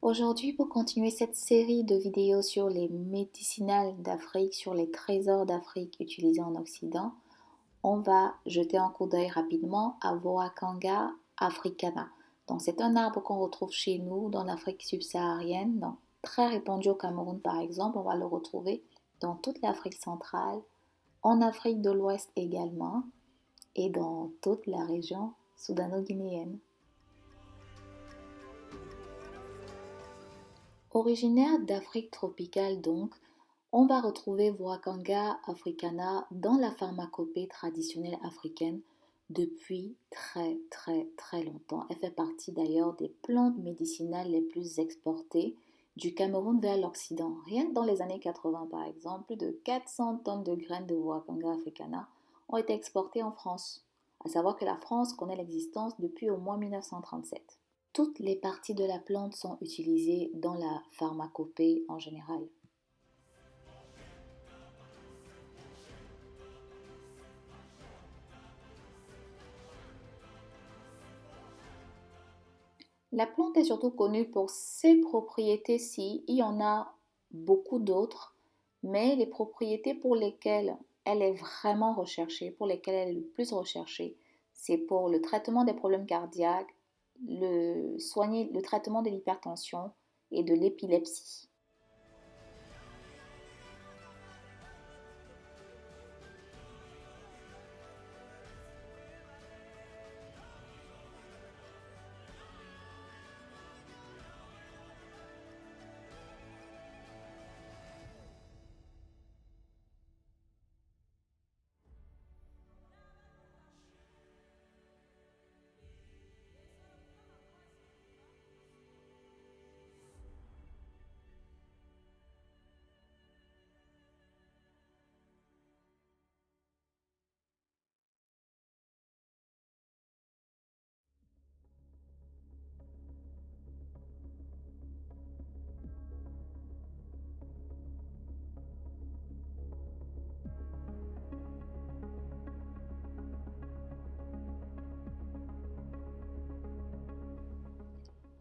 Aujourd'hui, pour continuer cette série de vidéos sur les médicinales d'Afrique, sur les trésors d'Afrique utilisés en Occident, on va jeter un coup d'œil rapidement à Voacanga africana. Donc, c'est un arbre qu'on retrouve chez nous dans l'Afrique subsaharienne, donc très répandu au Cameroun par exemple. On va le retrouver dans toute l'Afrique centrale, en Afrique de l'Ouest également et dans toute la région soudano-guinéenne. Originaire d'Afrique tropicale donc, on va retrouver Voacanga africana dans la pharmacopée traditionnelle africaine depuis très longtemps. Elle fait partie d'ailleurs des plantes médicinales les plus exportées du Cameroun vers l'Occident. Rien que dans les années 80 par exemple, plus de 400 tonnes de graines de Voacanga africana ont été exportées en France. À savoir que la France connaît l'existence depuis au moins 1937. Toutes les parties de la plante sont utilisées dans la pharmacopée en général. La plante est surtout connue pour ses propriétés-ci. Il y en a beaucoup d'autres, mais les propriétés pour lesquelles elle est vraiment recherchée, pour lesquelles elle est le plus recherchée, c'est pour le traitement des problèmes cardiaques, le traitement de l'hypertension et de l'épilepsie.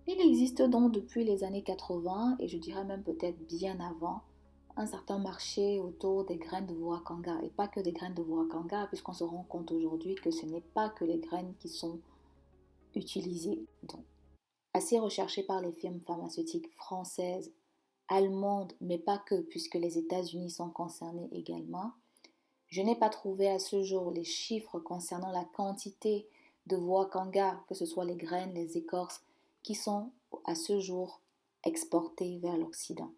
Il existe donc depuis les années 80, et je dirais même peut-être bien avant, un certain marché autour des graines de Voacanga. Et pas que des graines de Voacanga, puisqu'on se rend compte aujourd'hui que ce n'est pas que les graines qui sont utilisées. Donc, assez recherchées par les firmes pharmaceutiques françaises, allemandes, mais pas que, puisque les États-Unis sont concernés également. Je n'ai pas trouvé à ce jour les chiffres concernant la quantité de Voacanga, que ce soit les graines, les écorces, qui sont à ce jour exportées vers l'Occident.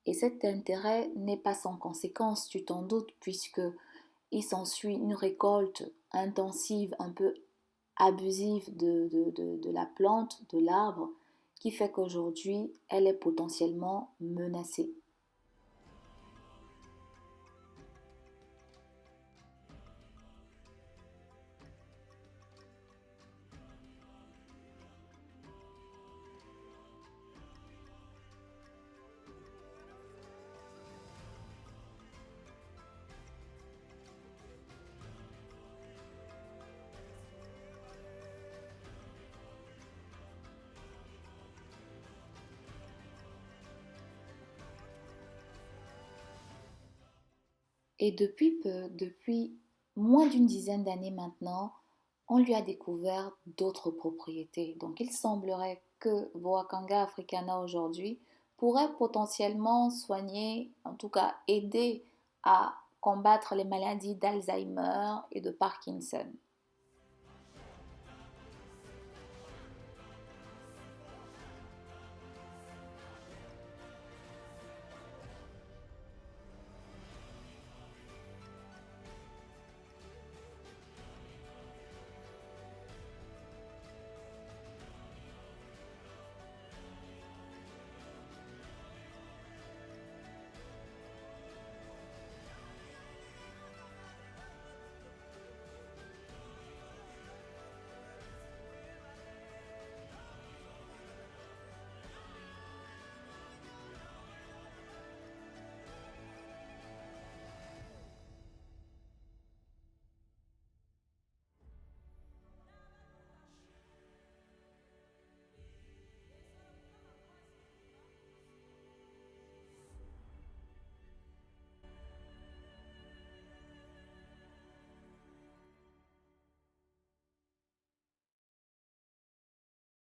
Et cet intérêt n'est pas sans conséquence, tu t'en doutes, puisque il s'ensuit une récolte intensive, un peu abusive de la plante, de l'arbre, qui fait qu'aujourd'hui, elle est potentiellement menacée. Et depuis peu, depuis moins d'une dizaine d'années maintenant, on lui a découvert d'autres propriétés. Donc il semblerait que Voacanga africana aujourd'hui pourrait potentiellement soigner, en tout cas aider à combattre les maladies d'Alzheimer et de Parkinson.